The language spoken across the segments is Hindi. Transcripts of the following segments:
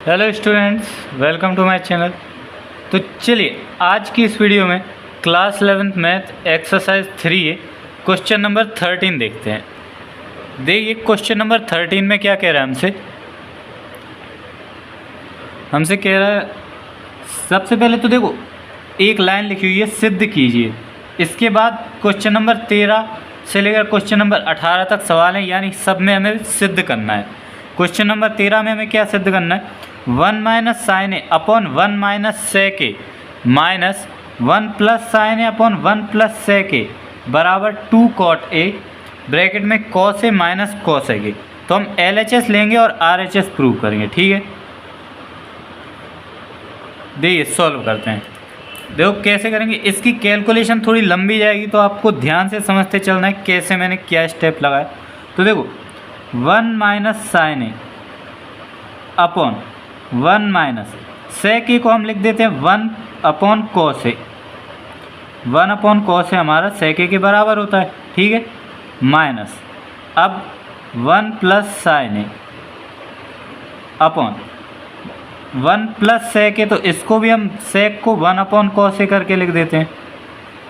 Hello students, welcome to my channel. तो चलिए आज की इस वीडियो में class 11th math exercise 3 question number 13 देखते हैं। देखिए क्वेश्चन नंबर 13 में क्या कह रहा है हमसे कह रहा है, सबसे पहले तो देखो एक लाइन लिखी हुई है, सिद्ध कीजिए। इसके बाद क्वेश्चन नंबर 13 से लेकर क्वेश्चन नंबर 18 तक सवाल है, यानी सब में हमें सिद्ध करना है। क्वेश्चन नंबर 13 में हमें क्या सिद्ध करना है, 1 माइनस साइन ए अपॉन 1 माइनस सेक ए माइनस 1 प्लस साइन ए अपॉन 1 प्लस सेक ए बराबर 2 कॉट ए ब्रैकेट में cos A minus cos A. तो हम LHS लेंगे और RHS प्रूव करेंगे, ठीक है। देखिए सॉल्व करते हैं। देखो कैसे करेंगे, इसकी कैलकुलेशन थोड़ी लंबी जाएगी तो आपको ध्यान से समझते चलना है कैसे मैंने क्या स्टेप लगाया। तो देखो 1 माइनस साइन ए अपॉन 1 माइनस सेक ए को हम लिख देते हैं 1 upon cos A. 1 upon cos A हमारा सेक ए के बराबर होता है, ठीक है। माइनस अब 1 प्लस साइन ए अपॉन 1 प्लस सेक ए, तो इसको भी हम सेक को 1 अपॉन कॉस ए करके लिख देते हैं,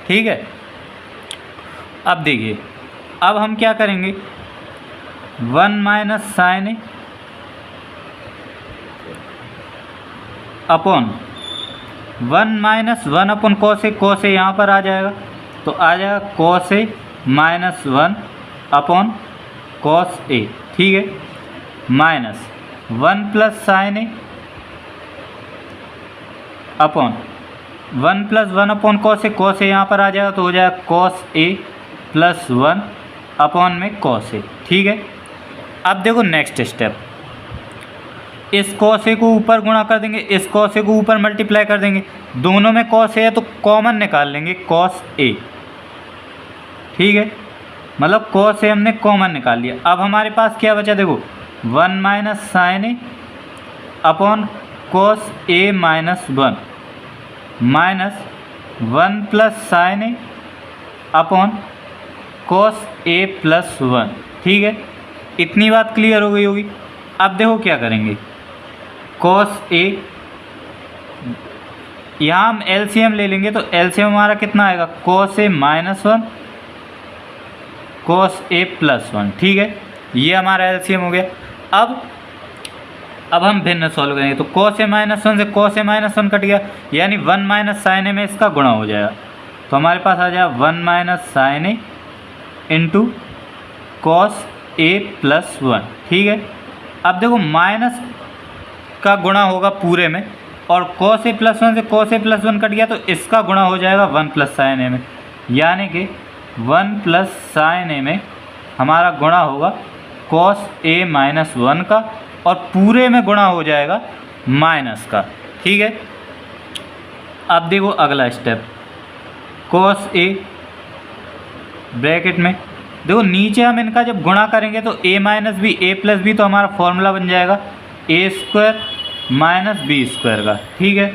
ठीक है। अब देखिए अब हम क्या करेंगे, 1 minus sign A upon 1 minus 1 upon cos A यहाँ पर आ जाएगा, तो आ जाएगा cos A minus 1 upon cos A, ठीक है। Minus 1 plus sign A upon 1 plus 1 upon cos A यहाँ पर आ जाएगा, तो हो जाएगा कॉस ए प्लस 1 अपॉन में कॉस ए, ठीक है। अब देखो नेक्स्ट स्टेप, इस कॉस ए को ऊपर गुणा कर देंगे, इस कॉस ए को ऊपर मल्टीप्लाई कर देंगे। दोनों में कॉस ए है तो कॉमन निकाल लेंगे कॉस ए, ठीक है। मतलब कॉस ए हमने कॉमन निकाल लिया। अब हमारे पास क्या बचा, देखो 1 minus sign A upon cos A minus 1 minus 1 plus sign A upon cos A plus 1, ठीक है। इतनी बात क्लियर हो गई होगी। अब देखो क्या करेंगे, कॉस ए यहाँ हम LCM ले लेंगे, तो LCM हमारा कितना आएगा, cos A minus 1 cos A plus 1, ठीक है। ये हमारा LCM हो गया। अब हम भिन्न सॉल्व करेंगे, तो कॉस ए माइनस 1 से कॉस ए माइनस 1 कट गया, यानी 1 माइनस साइन ए में इसका गुणा हो जाएगा। तो हमारे पास आ जाएगा 1 minus sign A into cos A plus 1, ठीक है। अब देखो माइनस का गुणा होगा पूरे में, और कॉस ए प्लस 1 से कॉस ए प्लस 1 कट गया, तो इसका गुणा हो जाएगा 1 प्लस साइन ए में, यानी कि 1 प्लस साइन ए में हमारा गुणा होगा कॉस ए माइनस 1 का, और पूरे में गुणा हो जाएगा माइनस का, ठीक है। अब देखो अगला स्टेप, कॉस ए ब्रैकेट में देखो नीचे हम इनका जब गुणा करेंगे तो a minus B A plus B, तो हमारा फॉर्मूला बन जाएगा A square minus B square का, ठीक है।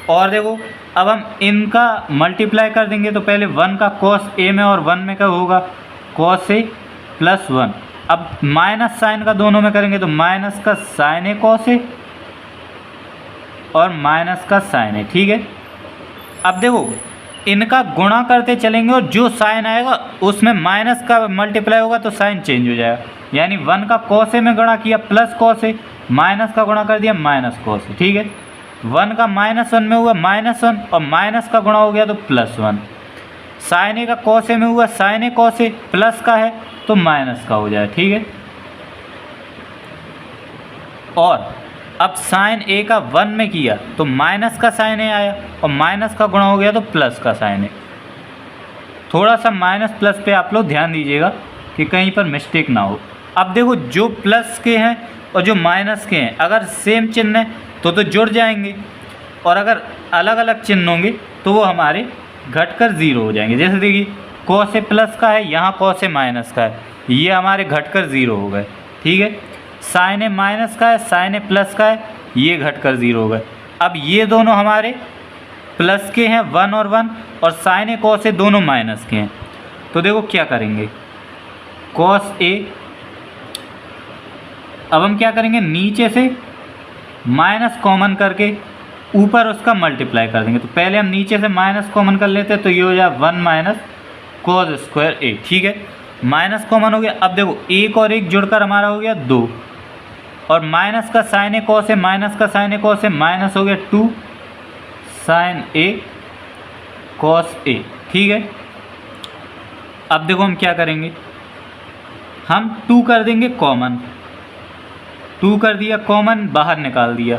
और देखो अब हम इनका मल्टीप्लाई कर देंगे, तो पहले 1 का कॉस ए में और 1 में का होगा कॉस ए प्लस 1। अब माइनस साइन का दोनों में करेंगे, तो माइनस का साइन ए कॉस ए और माइनस का साइन ए, ठीक है। अब देखो इनका गुणा करते चलेंगे, और जो साइन आएगा उसमें माइनस का मल्टीप्लाई होगा तो साइन चेंज हो जाएगा, यानी 1 का कॉस ए में गुणा किया प्लस कॉस ए, माइनस का गुणा कर दिया माइनस कॉस ए, ठीक है। 1 का माइनस 1 में हुआ माइनस 1, और माइनस का गुणा हो गया तो प्लस 1। साइन ए का कॉस ए में हुआ sign A cos A, plus का है तो माइनस का हो जाए, ठीक है। और अब साइन ए का 1 में किया तो माइनस का साइन ए आया, और माइनस का गुणा हो गया तो प्लस का साइन ए। थोड़ा सा माइनस प्लस पे आप लोग ध्यान दीजिएगा कि कहीं पर मिस्टेक ना हो। अब देखो जो प्लस के हैं और जो माइनस के हैं, अगर सेम चिन्ह है तो जुड़ जाएंगे, और अगर अलग अलग चिन्ह होंगे तो वो हमारे घटकर 0 हो जाएंगे। जैसे देखिए कॉस ए प्लस का है, यहाँ कॉस ए माइनस का है, ये हमारे घटकर 0 हो गए, ठीक है। साइन ए माइनस का है, साइन ए प्लस का है, ये घटकर 0 हो गए। अब ये दोनों हमारे प्लस के हैं 1 और 1, और साइन ए कॉस ए दोनों माइनस के हैं। तो देखो क्या करेंगे, कॉस ए अब हम क्या करेंगे, नीचे से माइनस कॉमन करके ऊपर उसका मल्टीप्लाई कर देंगे। तो पहले हम नीचे से माइनस कॉमन कर लेते हैं, तो ये हो जाए 1 माइनस कोस स्क्वायर ए। ठीक है, माइनस कॉमन हो गया। अब देखो एक और एक जुड़कर हमारा हो गया 2, और माइनस का साइन ए कॉस है, माइनस का साइन ए कॉस है, माइनस हो गया 2 साइन ए कॉस ए। ठीक है, अब देखो हम क्या करेंगे, हम 2 कर देंगे कॉमन, 2 कर दिया कॉमन, बाहर निकाल दिया,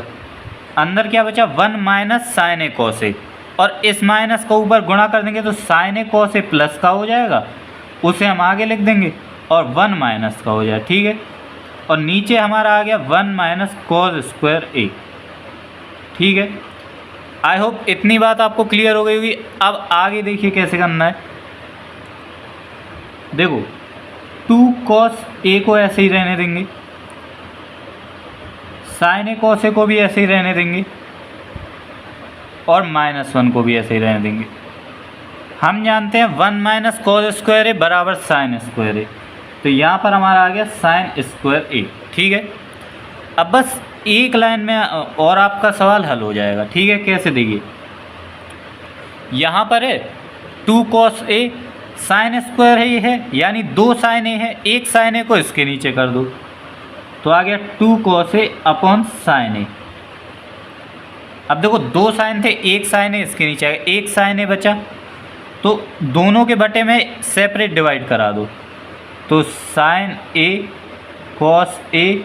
अंदर क्या बचा 1 minus sign A cos A, और इस माइनस को ऊपर गुणा कर देंगे तो sign A cos A plus का हो जाएगा, उसे हम आगे लिख देंगे, और 1 माइनस का हो जाएगा। ठीक है, और नीचे हमारा आ गया 1 माइनस कोस स्क्वायर ए। ठीक है, आई होप इतनी बात आपको क्लियर हो गई होगी। अब आगे देखिए कैसे करना है। देखो 2 कॉस ए को ऐसे ही रहने देंगे, साइन ए कॉस ए को भी ऐसे ही रहने देंगे, और -1 को भी ऐसे ही रहने देंगे। हम जानते हैं 1 माइनस कोस स्क्वायर ए बराबर साइन स्क्वायर ए, तो यहाँ पर हमारा आ गया साइन स्क्वायर ए। ठीक है, अब बस एक लाइन में और आपका सवाल हल हो जाएगा। ठीक है, कैसे देखिए, यहाँ पर है 2 कॉस ए, साइन स्क्वायर है यानी 2 साइन ए है, एक साइन ए को इसके नीचे कर दो, तो आ गया 2 कॉस ए अपॉन साइन ए। अब देखो 2 साइन थे, एक साइन ए इसके नीचे आएगा, एक साइन ए बचा, तो दोनों के बटे में सेपरेट डिवाइड करा दो, तो साइन ए कॉस ए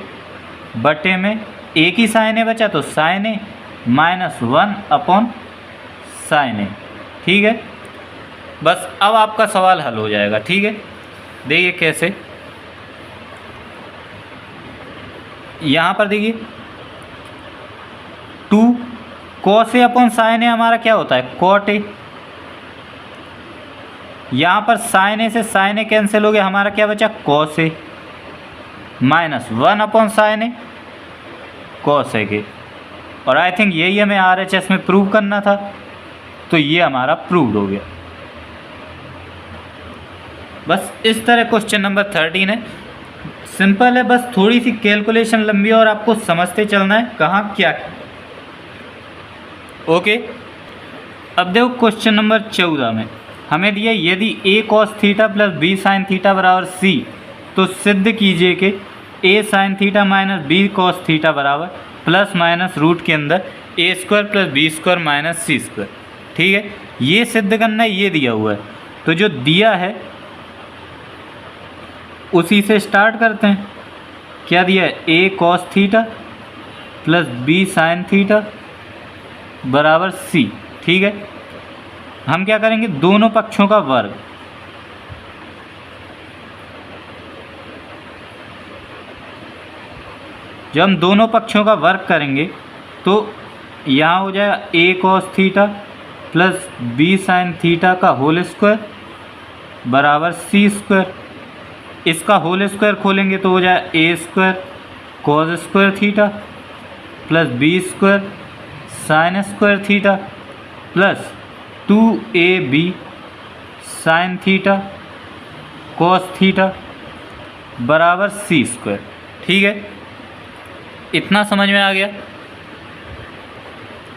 बटे में एक ही साइन ए बचा, तो साइन ए -1 अपॉन साइन ए। ठीक है, बस अब आपका सवाल हल हो जाएगा। ठीक है, देखिए कैसे, यहाँ पर देखिए 2 कॉस ए अपॉन साइन ए हमारा क्या होता है कॉट ए, यहाँ पर साइन ए से साइन ए कैंसिल हो गया, हमारा क्या बचा cos A, -1 upon sine A cos A के, और आई थिंक यही हमें RHS में प्रूव करना था, तो ये हमारा प्रूव्ड हो गया। बस इस तरह क्वेश्चन नंबर 13 है, सिंपल है, बस थोड़ी सी कैलकुलेशन लंबी है और आपको समझते चलना है कहाँ क्या। ओके, अब देखो क्वेश्चन नंबर 14 में हमें दिया यदि a cos theta plus b sin theta बराबर c, तो सिद्ध कीजिए कि a sin theta minus b cos theta बराबर प्लस माइनस रूट के अंदर a square plus b square minus c square. ठीक है, ये सिद्ध करना है, ये दिया हुआ है, तो जो दिया है उसी से स्टार्ट करते हैं। क्या दिया है, a cos theta plus b sin theta बराबर c। ठीक है, हम क्या करेंगे, दोनों पक्षों का वर्ग, जब हम दोनों पक्षों का वर्ग करेंगे तो यहाँ हो जाएगा a cos theta plus b sin theta का होल स्क्वायर बराबर c स्क्वायर। इसका होल स्क्वायर खोलेंगे तो हो जाए a square cos square theta plus b square sin square theta plus 2ab sin theta cos theta बराबर c स्क्वायर। ठीक है, इतना समझ में आ गया।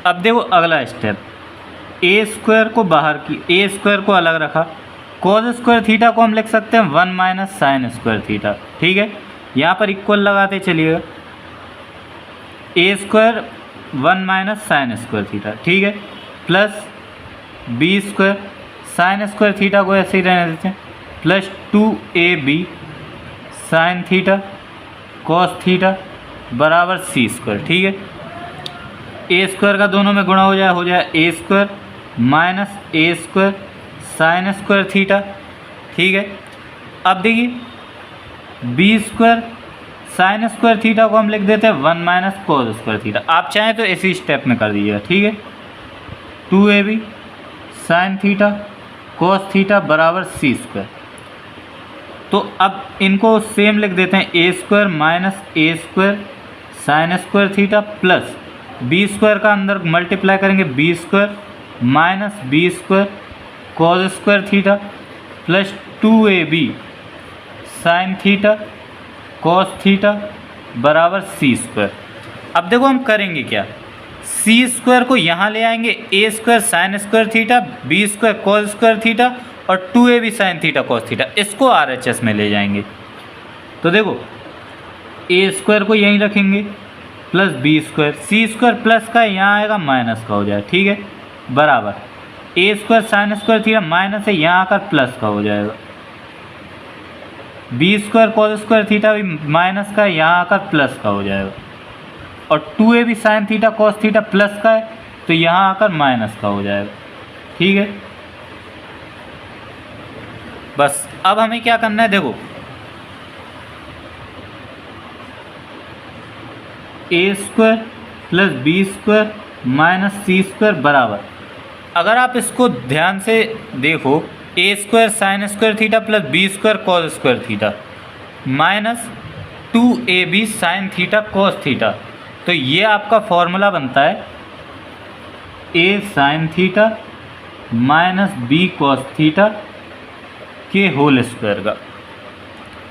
अब देखो अगला स्टेप, a स्क्वायर को बाहर की, a स्क्वायर को अलग रखा, cos स्क्वायर थीटा को हम लिख सकते हैं 1 माइनस साइन स्क्वायर थीटा। ठीक है, यहाँ पर इक्वल लगाते चलिएगा, a square 1 minus sine square theta. ठीक है, plus b square sine square theta को ऐसे ही रहने देते हैं, plus 2ab sine theta cos theta बराबर c स्क्वायर। ठीक है, a स्क्वायर का दोनों में गुणा हो जाए a square minus a square sine square theta. ठीक है, अब देखिए b square sine square theta को हम लिख देते हैं 1 माइनस कोस स्क्वायर थीटा। आप चाहें तो इसी स्टेप में कर दीजिएगा। ठीक है, 2ab sine theta cos theta बराबर c स्क्वायर। तो अब इनको सेम लिख देते हैं, a square minus a square sine square theta plus b square का अंदर मल्टीप्लाई करेंगे b square minus b square cos square theta plus 2ab sine theta cos theta बराबर c स्क्वायर। अब देखो हम करेंगे क्या, सी स्क्वायर को यहाँ ले आएंगे, A square sine square theta, B square cos square theta और 2ab sine theta cos theta, इसको RHS में ले जाएंगे। तो देखो ए स्क्वायर को यहीं रखेंगे प्लस बी स्क्वायर, सी स्क्वायर प्लस का यहाँ आएगा माइनस का हो जाए, ठीक है, बराबर A square sine square theta minus है, यहाँ आकर प्लस का हो जाएगा, B square cos square theta भी माइनस का है, यहाँ आकर प्लस का हो जाएगा, और 2ab sine theta cos theta plus का है तो यहाँ आकर माइनस का हो जाएगा, ठीक है। बस अब हमें क्या करना है, देखो A square plus B square minus C square बराबर, अगर आप इसको ध्यान से देखो, A square sine square theta plus B square cos square theta minus 2ab sine theta cos theta, तो ये आपका फॉर्मूला बनता है A sine theta minus B cos theta के होल स्क्वायर का,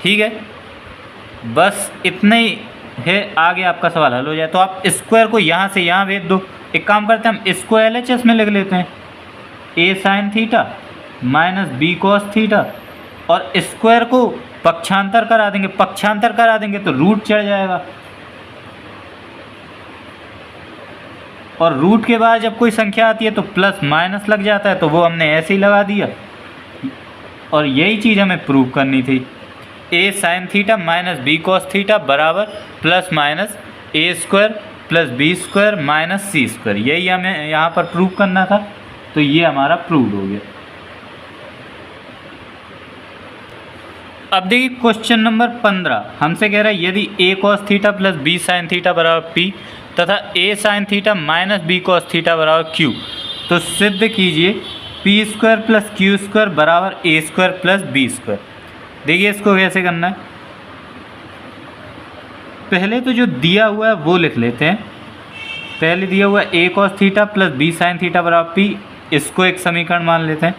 ठीक है। बस इतना ही है, आगे आपका सवाल हल हो जाए। तो आप स्क्वायर को यहाँ से यहाँ भेज दो, एक काम करते हैं हम इसको LHS में लिख लेते हैं, A sine theta minus B cos theta, और स्क्वायर को पक्षांतर करा देंगे, पक्षांतर करा देंगे तो रूट चढ़ जाएगा, और रूट के बाद जब कोई संख्या आती है तो प्लस माइनस लग जाता है, तो वो हमने ऐसे ही लगा दिया, और यही चीज़ हमें प्रूव करनी थी, A sine theta minus B cos theta बराबर plus minus A square plus B square minus C square, यही हमें यहाँ पर प्रूव करना था, तो ये हमारा प्रूव हो गया। अब देखिए क्वेश्चन नंबर 15 हमसे कह रहा है यदि A cos theta plus B sine theta बराबर पी तथा A sine theta minus B cos theta बराबर क्यू, तो सिद्ध कीजिए P square plus Q square बराबर A square plus B square. देखिए इसको कैसे करना है, पहले तो जो दिया हुआ है वो लिख लेते हैं। पहले दिया हुआ है A cos theta plus B sine theta बराबर पी, इसको एक समीकरण मान लेते हैं,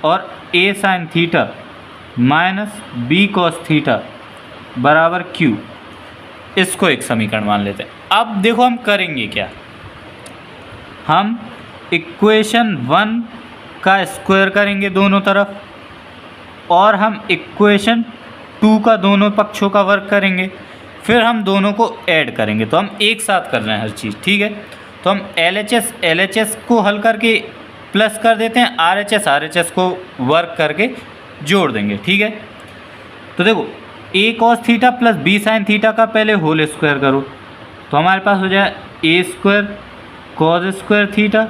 और A sine theta minus B cos theta बराबर क्यू, इसको एक समीकरण मान लेते हैं। अब देखो हम करेंगे क्या, हम इक्वेशन 1 का स्क्वायर करेंगे दोनों तरफ, और हम इक्वेशन 2 का दोनों पक्षों का वर्ग करेंगे, फिर हम दोनों को ऐड करेंगे। तो हम एक साथ कर रहे हैं हर चीज़, ठीक है। तो हम LHS को हल करके प्लस कर देते हैं, RHS को वर्ग करके जोड़ देंगे, ठीक है। तो देखो A cos theta plus B sine theta का पहले होल स्क्वायर करो, तो हमारे पास हो जाए A square cos square theta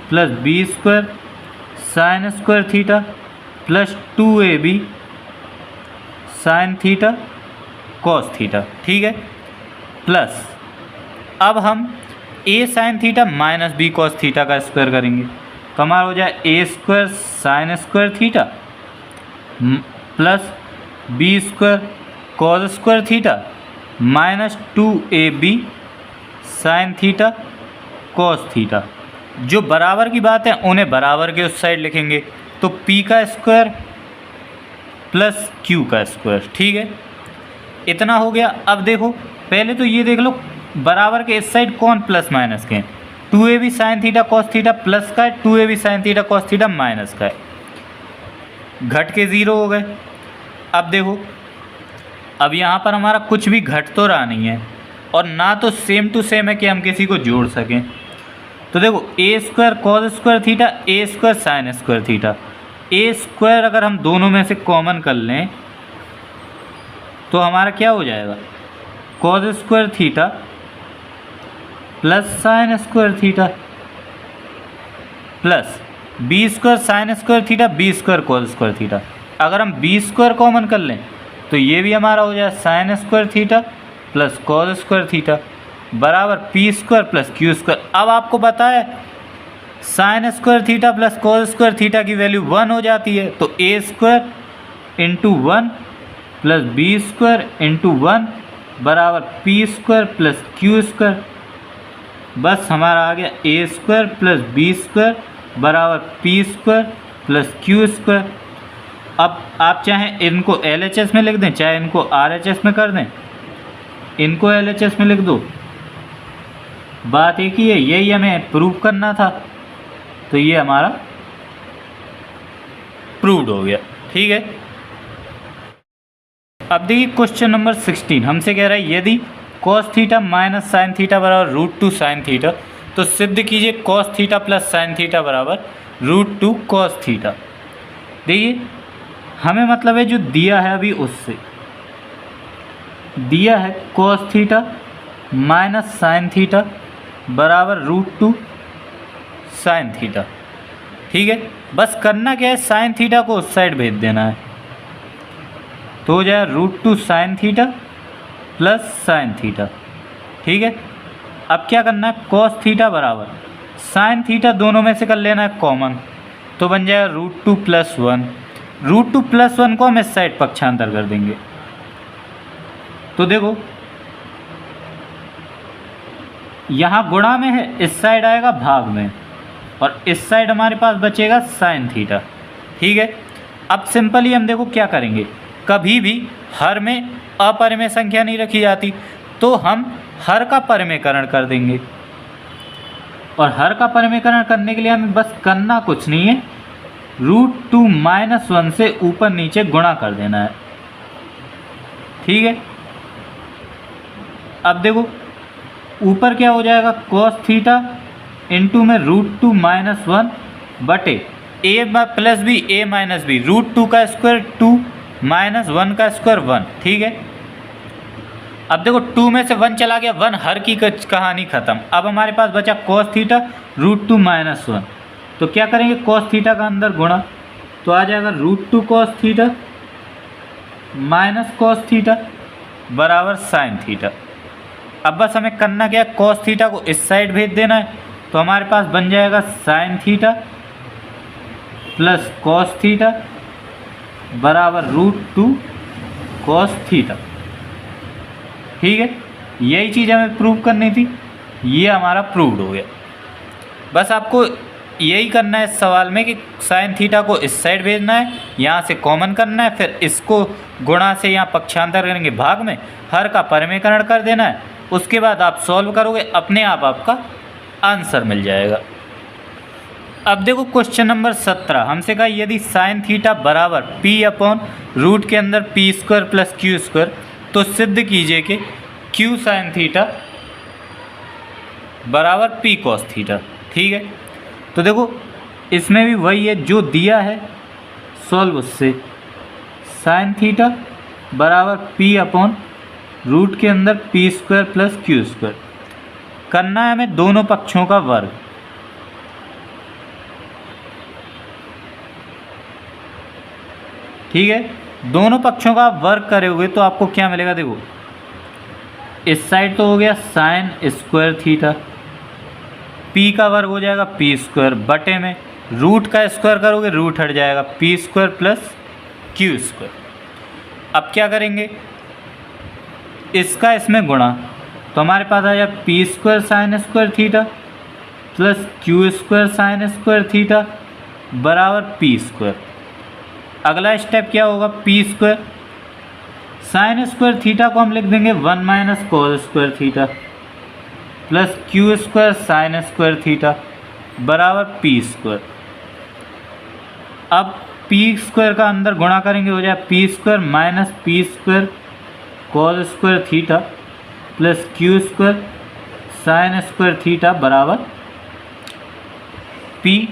plus B square sine square theta plus 2ab sine theta cos theta, ठीक है, प्लस अब हम A sine theta minus B cos theta का स्क्वायर करेंगे, तो हमारा हो जाए A square sine square theta plus B square cos square theta minus 2ab sine theta cos theta. जो बराबर की बात है उन्हें बराबर के उस साइड लिखेंगे, तो p का स्क्वायर प्लस q का स्क्वायर, ठीक है, इतना हो गया। अब देखो पहले तो ये देख लो बराबर के इस साइड कौन प्लस माइनस के हैं, 2ab sine theta cos theta plus का है, 2ab sine theta cos theta minus का है, घट के 0 हो गए। अब देखो अब यहाँ पर हमारा कुछ भी घट तो रहा नहीं है, और ना तो सेम टू सेम है कि हम किसी को जोड़ सकें। तो देखो A square cos square theta A square sine square theta, A square अगर हम दोनों में से कॉमन कर लें तो हमारा क्या हो जाएगा, cos square theta plus sine square theta plus B square sine square theta B square cos square theta. अगर हम बी स्क्वायर कॉमन कर लें तो ये भी हमारा हो जाए sine square theta plus cos square theta बराबर P square plus Q square. अब आपको पता है sine square theta plus cos square theta की वैल्यू 1 हो जाती है, तो A square into 1 plus B square into 1 बराबर P square plus Q square. बस हमारा आ गया A square plus B square बराबर P square plus Q square. अब आप चाहें इनको LHS में लिख दें, चाहे इनको RHS में कर दें, इनको LHS में लिख दो बात एक ही है, यही हमें प्रूव करना था, तो ये हमारा प्रूव्ड हो गया। ठीक है, अब देखिए क्वेश्चन नंबर 16 हमसे कह रहा है यदि cos theta minus sine theta बराबर √2 साइन थीटा, तो सिद्ध कीजिए cos theta plus sine theta बराबर √2 cos थीटा। देखिए हमें मतलब है जो दिया है अभी उससे दिया है cos theta minus sine theta बराबर √2 साइन थीटा। ठीक है, बस करना क्या है, साइन थीटा को उस साइड भेज देना है, तो हो जाए √2 sine theta plus sine theta. ठीक है, अब क्या करना है, cos थीटा बराबर साइन थीटा दोनों में से कर लेना है कॉमन, तो बन जाएगा √2 + 1। √2 + 1 को हम इस साइड पक्षांतर कर देंगे, तो देखो यहाँ गुणा में है, इस साइड आएगा भाग में, और इस साइड हमारे पास बचेगा साइन थीटा। ठीक है, अब सिंपली हम देखो क्या करेंगे, कभी भी हर में अपरिमेय संख्या नहीं रखी जाती, तो हम हर का परिमेयकरण कर देंगे, और हर का परिमेयकरण करने के लिए हमें बस करना कुछ नहीं है, √2 - 1 से ऊपर नीचे गुणा कर देना है। ठीक है, अब देखो ऊपर क्या हो जाएगा, cos थीटा इंटू में √2 - 1 बटे a + b a - b, √2 का स्क्वायर 2 - 1 का स्क्वायर 1। ठीक है, अब देखो 2 में से 1 चला गया, 1 हर की कहानी ख़त्म। अब हमारे पास बचा cos थीटा √2 - 1, तो क्या करेंगे, cos थीटा का अंदर गुणा, तो आ जाएगा √2 cos theta minus cos theta बराबर साइन थीटा। अब बस हमें करना क्या है, cos थीटा को इस साइड भेज देना है, तो हमारे पास बन जाएगा sine theta plus cos theta बराबर √2 cos थीटा। ठीक है, यही चीज़ हमें प्रूव करनी थी, ये हमारा प्रूव्ड हो गया। बस आपको यही करना है इस सवाल में कि साइन थीटा को इस साइड भेजना है, यहाँ से कॉमन करना है, फिर इसको गुणा से यहाँ पक्षांतर करेंगे भाग में, हर का परिमेयकरण कर देना है, उसके बाद आप सॉल्व करोगे, अपने आप आपका आंसर मिल जाएगा। अब देखो क्वेश्चन नंबर 17 हमसे कहा यदि साइन थीटा बराबर p/रूट के अंदर p² प्लस q², तो सिद्ध कीजिए कि q साइन थीटा बराबर p cos थीटा। ठीक है, तो देखो इसमें भी वही है जो दिया है, सॉल्व उससे, साइन थीटा बराबर p/रूट के अंदर p² प्लस q², करना है हमें दोनों पक्षों का वर्ग। ठीक है, दोनों पक्षों का आप वर्ग करोगे तो आपको क्या मिलेगा, देखो इस साइड तो हो गया साइन स्क्वायर थीटा, p का वर्ग हो जाएगा p² बटे में रूट का स्क्वायर करोगे रूट हट जाएगा p² प्लस q²। अब क्या करेंगे, इसका इसमें गुणा, तो हमारे पास आ जाएगा p² sign square theta plus q² sign square theta बराबर p²। अगला स्टेप क्या होगा, p² साइन स्क्वायर थीटा को हम लिख देंगे 1 - cos square theta plus q² sign square theta बराबर p²। अब p² का अंदर गुणा करेंगे, हो जाए p² minus p² cos square theta plus q² sign square theta बराबर p²।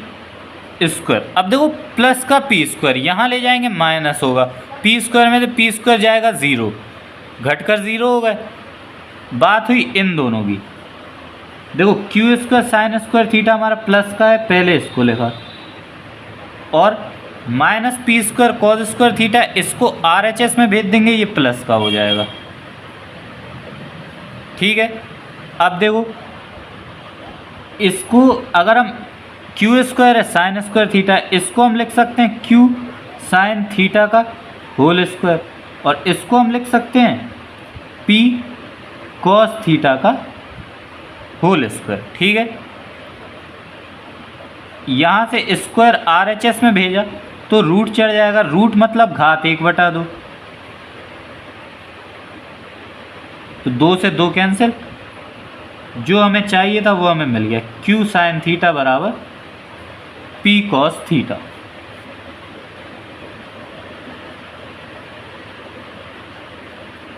अब देखो प्लस का p² यहाँ ले जाएंगे माइनस होगा, p² में तो p² जाएगा 0, घटकर 0 हो गए। बात हुई इन दोनों की, देखो q² साइन स्क्वायर थीटा हमारा प्लस का है, पहले इसको लिखा, और minus p² cos square theta इसको RHS में भेज देंगे, ये प्लस का हो जाएगा। ठीक है, अब देखो इसको अगर हम q² है साइन स्क्वायर थीटा, इसको हम लिख सकते हैं q साइन थीटा का होल स्क्वायर, और इसको हम लिख सकते हैं p cos थीटा का होल स्क्वायर। ठीक है, यहाँ से स्क्वायर RHS में भेजा तो रूट चढ़ जाएगा, रूट मतलब घात 1/2, तो 2 से 2 कैंसिल, जो हमें चाहिए था वो हमें मिल गया, Q साइन थीटा बराबर P कॉस थीटा।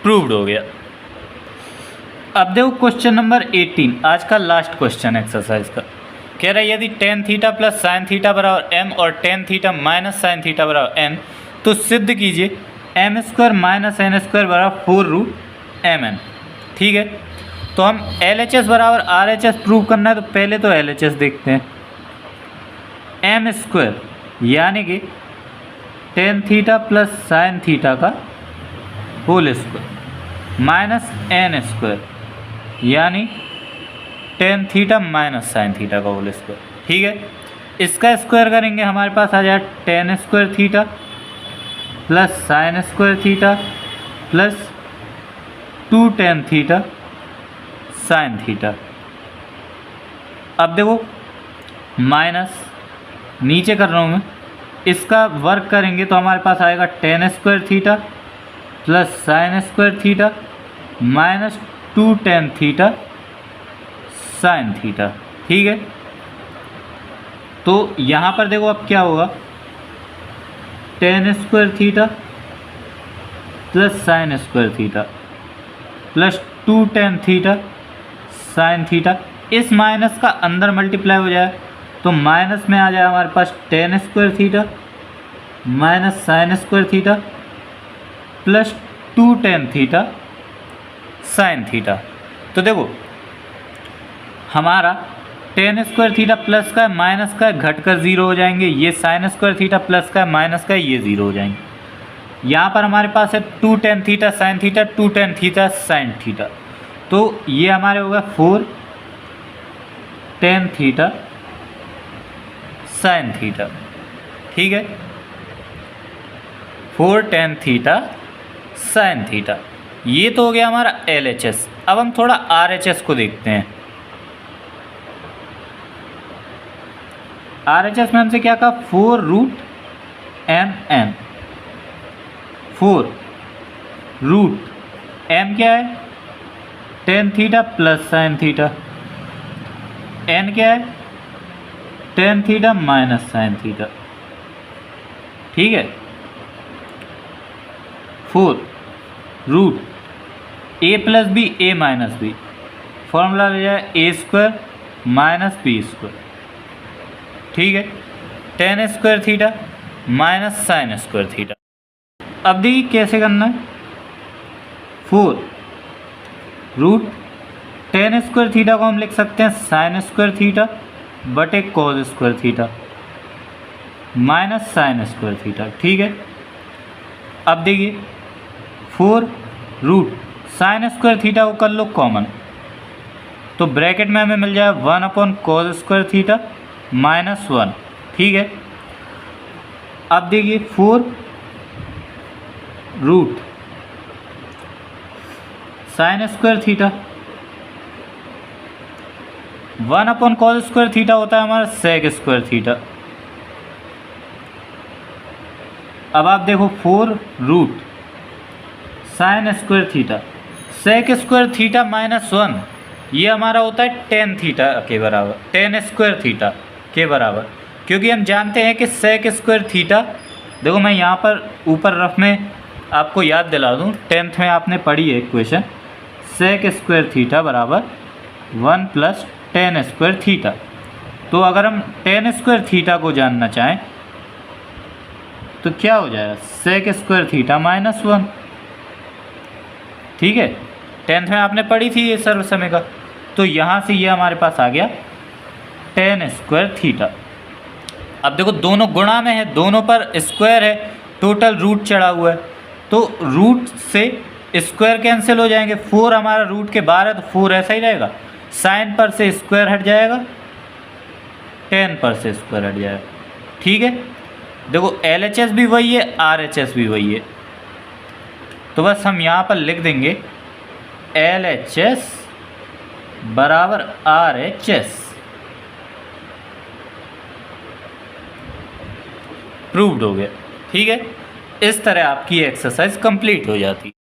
प्रूव्ड हो गया। अब देखो क्वेश्चन नंबर 18, आज का लास्ट क्वेश्चन एक्सरसाइज का। कह रहा है यदि tan theta plus sine theta बराबर m और tan theta minus sine theta बराबर n, तो सिद्ध कीजिए m square minus N square बराबर 4√mn। ठीक है, तो हम LHS बराबर RHS प्रूव करना है, तो पहले तो LHS देखते हैं। m स्क्वायर यानी कि tan theta plus sine theta का whole square minus N square यानी tan theta minus sine theta का होल स्क्वायर। ठीक है, इसका स्क्वायर करेंगे हमारे पास आ जाए tan square theta plus sine square theta plus 2 tan theta sine theta. अब देखो माइनस नीचे कर रहा हूँ मैं, इसका वर्क करेंगे तो हमारे पास आएगा ten square theta plus sine square theta minus 2 tan theta sine theta. ठीक है, तो यहाँ पर देखो अब क्या होगा, ten square theta plus sine square theta plus 2 tan theta sine theta. इस माइनस का अंदर मल्टीप्लाई हो जाए तो माइनस में आ जाए हमारे पास tan square theta minus sine square theta plus 2 tan theta sine theta. तो देखो हमारा टेन स्क्वायर थीटा प्लस का माइनस का घटकर 0 हो जाएंगे, ये साइन स्क्वायर थीटा प्लस का माइनस का ये 0 हो जाएंगे। यहाँ पर हमारे पास है 2 tan theta sine theta 2 tan theta sine theta, तो ये हमारे होगा 4 टेन थीटा साइन थीटा। ठीक है, 4 टेन थीटा साइन थीटा, ये तो हो गया हमारा LHS। अब हम थोड़ा RHS को देखते हैं। RHS में हमसे क्या कहा, 4√mn। 4√m क्या है, tan theta plus sine theta, n क्या है, tan theta minus sine theta. ठीक है, 4 a plus B a minus B, formula ले जाए a square minus B square. ठीक है, tan square theta minus sine square theta. अब देखिए कैसे करना है, 4√टेन स्क्वायर थीटा को हम लिख सकते हैं साइन स्क्वायर थीटा बटे cos square theta minus sine square theta. ठीक है, अब देखिए 4 साइन स्क्वायर थीटा को कर लो कॉमन, तो ब्रैकेट में हमें मिल जाए 1/cos स्क्वायर थीटा माइनस 1। ठीक है, अब देखिए 4 sine square theta 1/cos square theta होता है हमारा सेक स्क्वायर थीटा। अब आप देखो 4 sine square theta sec square theta minus 1, ये हमारा होता है टेन थीटा के बराबर, टेन स्क्वायर थीटा के बराबर, क्योंकि हम जानते हैं कि सेक स्क्वायर थीटा, देखो मैं यहाँ पर ऊपर रफ में आपको याद दिला दूँ, 10th में आपने पढ़ी है इक्वेशन, सेक स्क्वायर थीटा बराबर 1 प्लस टेन स्क्वायर थीटा। तो अगर हम टेन स्क्वायर थीटा को जानना चाहें तो क्या हो जाएगा, सेक स्क्वायर थीटा माइनस 1। ठीक है, 10th में आपने पढ़ी थी ये सर्व समय का, तो यहाँ से ये हमारे पास आ गया टेन स्क्वायर थीटा। अब देखो दोनों गुणा में है, दोनों पर स्क्वायर है, टोटल रूट चढ़ा हुआ है, तो रूट से स्क्वायर कैंसिल हो जाएंगे, 4 हमारा रूट के बाहर है तो 4 ऐसा ही रहेगा, साइन पर से स्क्वायर हट जाएगा, टेन पर से स्क्वायर हट जाएगा। ठीक है, देखो LHS भी वही है, RHS भी वही है, तो बस हम यहाँ पर लिख देंगे LHS बराबर RHS। प्रूव्ड हो गया। ठीक है, इस तरह आपकी एक्सरसाइज कंप्लीट हो जाती है।